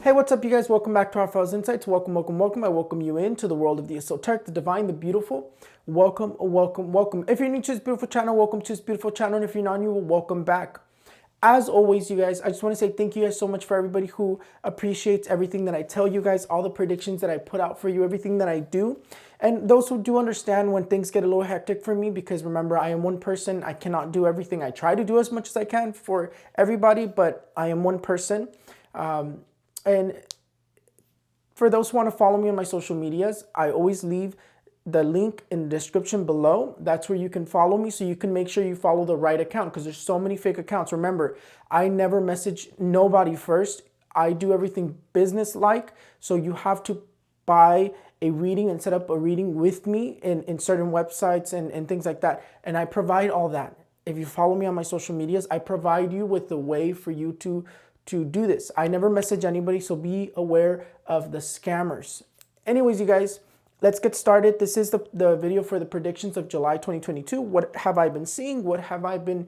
Hey, what's up, you guys? Welcome back to Raphael's Insights. Welcome. I welcome you into the world of the esoteric, the divine, the beautiful. Welcome. If you're new to this beautiful channel, welcome to this beautiful channel. And if you're not new, welcome back. As always, you guys, I just want to say thank you guys so much for everybody who appreciates everything that I tell you guys, all the predictions that I put out for you, everything that I do. And those who do understand when things get a little hectic for me, because remember, I am one person. I cannot do everything. I try to do as much as I can for everybody, but I am one person. And for those who want to follow me on my social medias, I always leave the link in the description below. That's where you can follow me, so you can make sure you follow the right account, because there's so many fake accounts. Remember, I never message nobody first. I do everything business-like, so you have to buy a reading and set up a reading with me in certain websites and things like that. And I provide all that. If you follow me on my social medias, I provide you with the way for you to do this. I never message anybody, so be aware of the scammers. Anyways, you guys, let's get started. This is the video for the predictions of July 2022. What have I been seeing? What have I been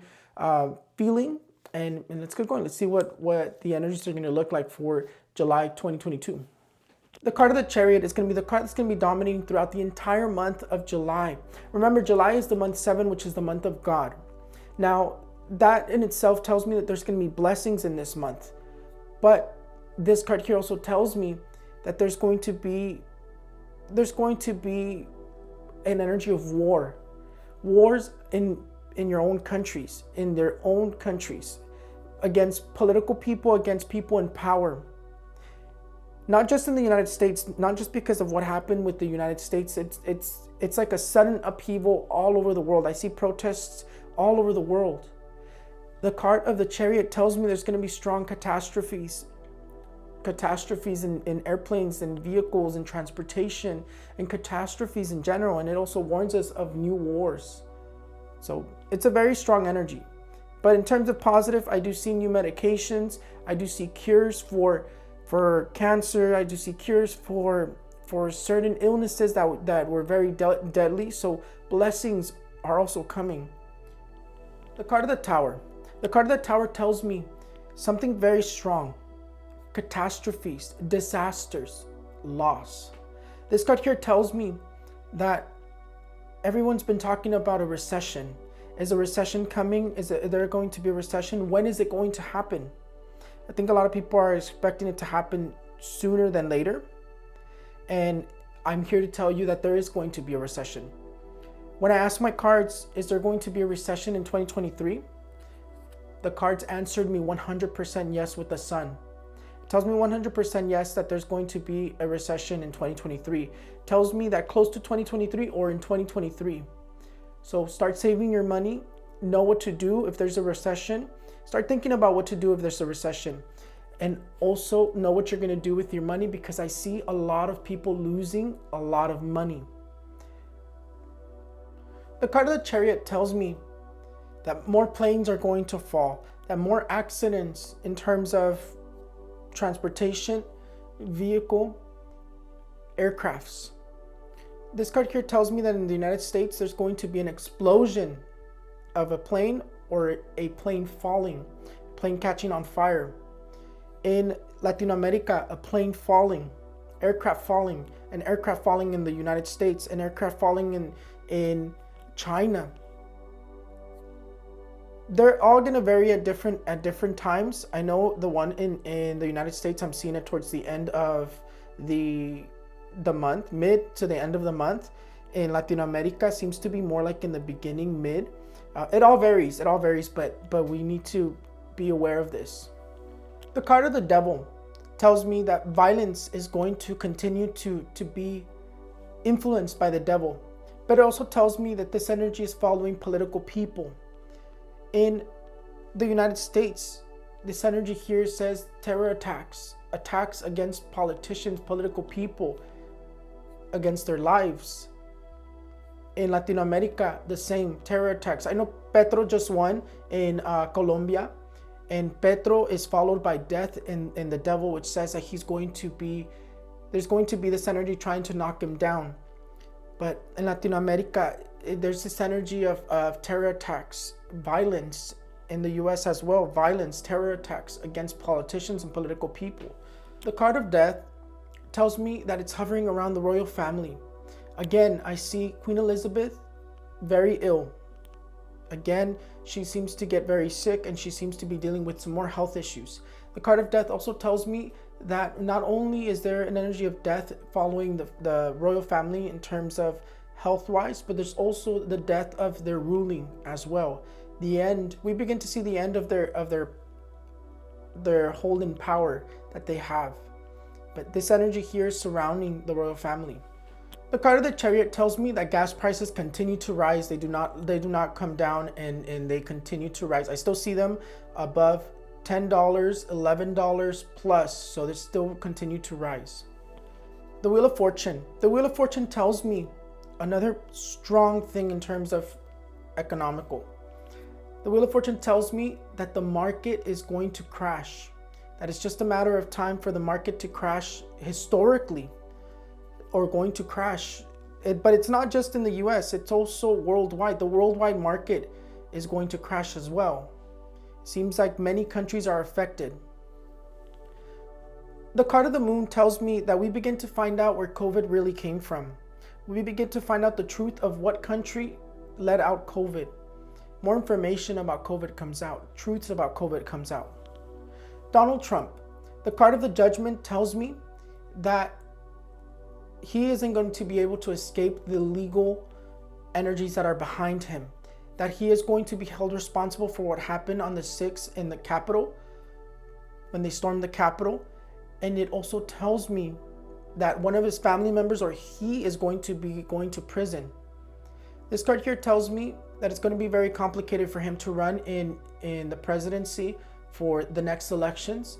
feeling? And let's get going. Let's see what the energies are going to look like for July 2022. The card of the Chariot is going to be the card that's going to be dominating throughout the entire month of July. Remember, July is the month 7, which is the month of God. Now, that in itself tells me that there's going to be blessings in this month. But this card here also tells me that there's going to be an energy of war. Wars in your own countries, in their own countries, against political people, against people in power. Not just in the United States, not just because of what happened with the United States. It's like a sudden upheaval all over the world. I see protests all over the world. The card of the Chariot tells me there's going to be strong catastrophes in airplanes and vehicles and transportation, and catastrophes in general. And it also warns us of new wars. So it's a very strong energy. But in terms of positive, I do see new medications. I do see cures for cancer. I do see cures for certain illnesses that were very deadly. So blessings are also coming. The card of the Tower. The card of the Tower tells me something very strong. Catastrophes, disasters, loss. This card here tells me that everyone's been talking about a recession. Is a recession coming? Is there going to be a recession? When is it going to happen? I think a lot of people are expecting it to happen sooner than later. And I'm here to tell you that there is going to be a recession. When I asked my cards, is there going to be a recession in 2023? The cards answered me 100% yes with the sun. It tells me 100% yes that there's going to be a recession in 2023. It tells me that close to 2023 or in 2023. So start saving your money. Know what to do if there's a recession. Start thinking about what to do if there's a recession. And also know what you're going to do with your money, because I see a lot of people losing a lot of money. The card of the Chariot tells me that more planes are going to fall, that more accidents in terms of transportation, vehicle, aircrafts. This card here tells me that in the United States, there's going to be an explosion of a plane, or a plane falling, plane catching on fire. In Latin America, a plane falling, aircraft falling, an aircraft falling in the United States, an aircraft falling in China. They're all going to vary at different times. I know the one in the United States, I'm seeing it towards the end of the month, mid to the end of the month. In Latin America, seems to be more like in the beginning, mid. It all varies, but we need to be aware of this. The card of the Devil tells me that violence is going to continue to be influenced by the devil. But it also tells me that this energy is following political people. In the United States, this energy here says terror attacks against politicians, political people, against their lives. In Latin America, the same, terror attacks. I know Petro just won in Colombia, and Petro is followed by death in the devil, which says that there's going to be this energy trying to knock him down. But in Latin America, there's this energy of terror attacks, violence. In the US as well, violence, terror attacks against politicians and political people. The card of death tells me that it's hovering around the royal family. Again, I see Queen Elizabeth very ill. Again, she seems to get very sick and she seems to be dealing with some more health issues. The card of death also tells me that not only is there an energy of death following the royal family in terms of health-wise, but there's also the death of their ruling as well. The end, we begin to see the end of their hold in power that they have. But this energy here is surrounding the royal family. The card of the Chariot tells me that gas prices continue to rise. They do not come down, and they continue to rise. I still see them above $10, $11 plus, so they still continue to rise. The Wheel of Fortune. The Wheel of Fortune tells me another strong thing in terms of economical. The Wheel of Fortune tells me that the market is going to crash. That it's just a matter of time for the market to crash historically, or going to crash. But it's not just in the US, it's also worldwide. The worldwide market is going to crash as well. Seems like many countries are affected. The card of the Moon tells me that we begin to find out where COVID really came from. We begin to find out the truth of what country let out COVID. More information about COVID comes out. Truths about COVID comes out. Donald Trump. The card of the Judgment tells me that he isn't going to be able to escape the legal energies that are behind him. That he is going to be held responsible for what happened on the 6th in the Capitol, when they stormed the Capitol. And it also tells me that one of his family members or he is going to be going to prison. This card here tells me that it's going to be very complicated for him to run in the presidency for the next elections.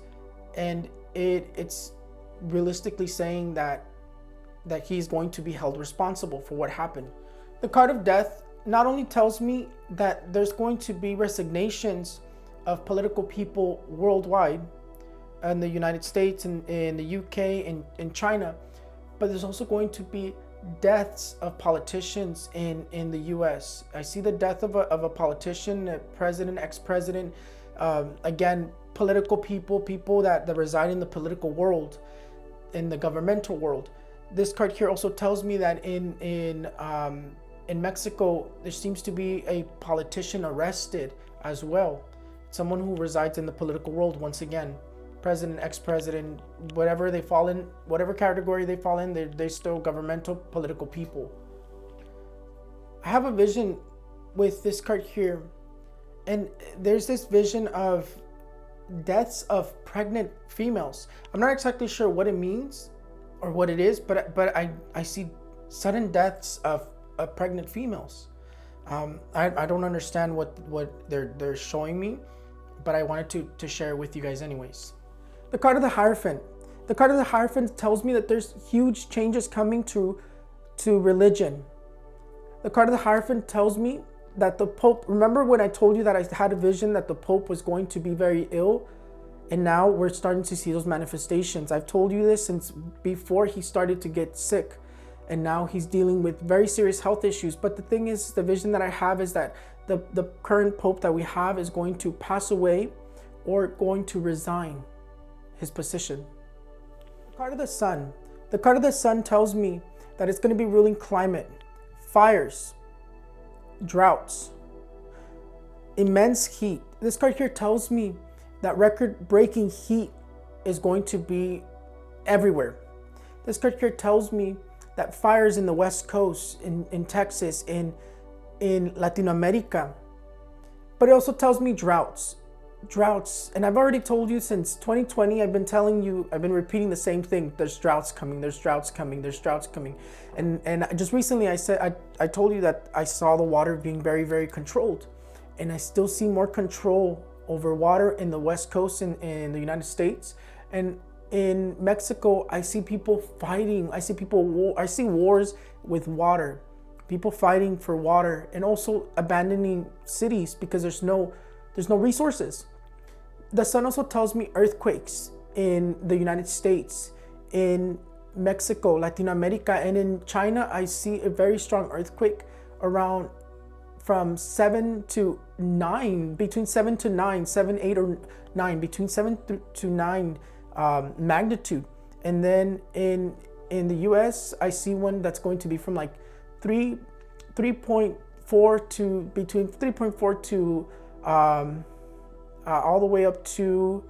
And it's realistically saying that he's going to be held responsible for what happened. The card of death not only tells me that there's going to be resignations of political people worldwide, in the United States and in the UK and in China, but there's also going to be deaths of politicians in the US. I see the death of a politician, a president, ex-president, again, political people that reside in the political world, in the governmental world. This card here also tells me that in Mexico, there seems to be a politician arrested as well. Someone who resides in the political world once again. President, ex-president, whatever they fall in, whatever category they fall in, they're still governmental, political people. I have a vision with this card here, and there's this vision of deaths of pregnant females. I'm not exactly sure what it means or what it is, but I see sudden deaths of pregnant females. I don't understand what they're showing me, but I wanted to share it with you guys anyways. The card of the Hierophant. The card of the Hierophant tells me that there's huge changes coming to religion. The card of the Hierophant tells me that the Pope, remember when I told you that I had a vision that the Pope was going to be very ill? And now we're starting to see those manifestations. I've told you this since before he started to get sick. And now he's dealing with very serious health issues. But the thing is, the vision that I have is that the current Pope that we have is going to pass away or going to resign his position. The card of the Sun. The card of the Sun tells me that it's going to be ruling climate, fires, droughts, immense heat. This card here tells me that record-breaking heat is going to be everywhere. This card here tells me that fires in the West Coast, in Texas, in Latin America. But it also tells me droughts. And I've already told you since 2020, I've been repeating the same thing. There's droughts coming, there's droughts coming, there's droughts coming. And just recently I told you that I saw the water being very, very controlled. And I still see more control over water in the West Coast in the United States. And in Mexico, I see people fighting. I see wars with water. People fighting for water and also abandoning cities because there's no resources. The Sun also tells me earthquakes in the United States, in Mexico, Latin America, and in China. I see a very strong earthquake around from 7 to 9, between 7 to 9, 7, 8, or 9, between 7 to 9 magnitude. And then in the US, I see one that's going to be from like 3.4 to between 3.4 to all the way up to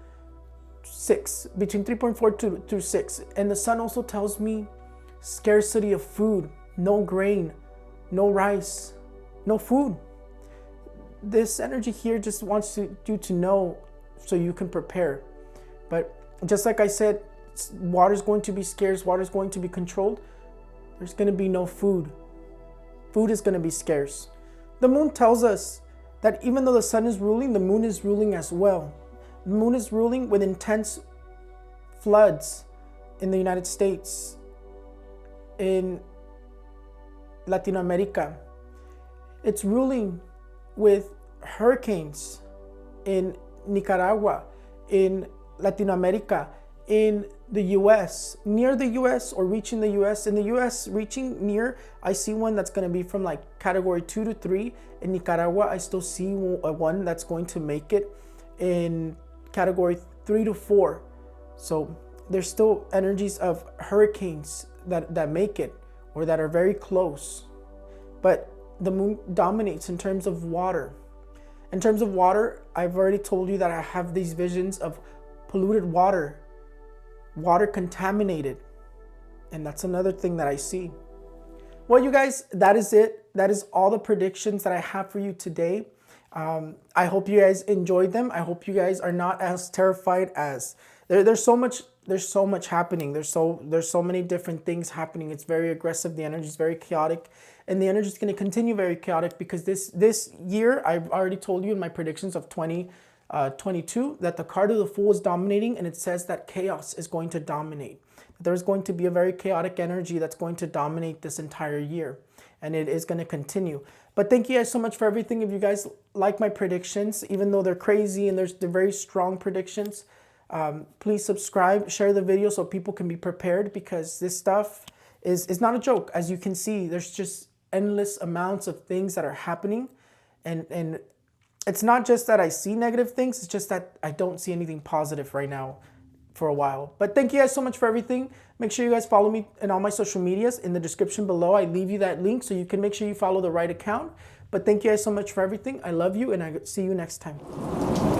6, between 3.4 to 6. And the sun also tells me scarcity of food, no grain, no rice, no food. This energy here just wants you to know so you can prepare. But just like I said, water is going to be scarce, water is going to be controlled. There's going to be no food. Food is going to be scarce. The moon tells us that even though the sun is ruling, the moon is ruling as well. The moon is ruling with intense floods in the United States, in Latin America. It's ruling with hurricanes in Nicaragua, in Latin America, in the US, near the US or reaching the US. In the US, reaching near, I see one that's going to be from like category 2 to 3. In Nicaragua, I still see one that's going to make it in category 3 to 4. So there's still energies of hurricanes that make it or that are very close. But the moon dominates in terms of water. In terms of water, I've already told you that I have these visions of polluted water, water contaminated. And that's another thing that I see. Well, you guys, that is it. That is all the predictions that I have for you today. I hope you guys enjoyed them. I hope you guys are not as terrified as there's so much happening. There's so many different things happening. It's very aggressive. The energy is very chaotic, and the energy is going to continue very chaotic because this year, I've already told you in my predictions of 2022 that the card of the Fool is dominating, and it says that chaos is going to dominate. There's going to be a very chaotic energy that's going to dominate this entire year, and it is going to continue. But thank you guys so much for everything. If you guys like my predictions, even though they're crazy and they're very strong predictions, please subscribe, share the video so people can be prepared, because this stuff is not a joke. As you can see, there's just endless amounts of things that are happening, and it's not just that I see negative things, it's just that I don't see anything positive right now for a while. But thank you guys so much for everything. Make sure you guys follow me in all my social medias. In the description below, I leave you that link so you can make sure you follow the right account. But thank you guys so much for everything. I love you, and I see you next time.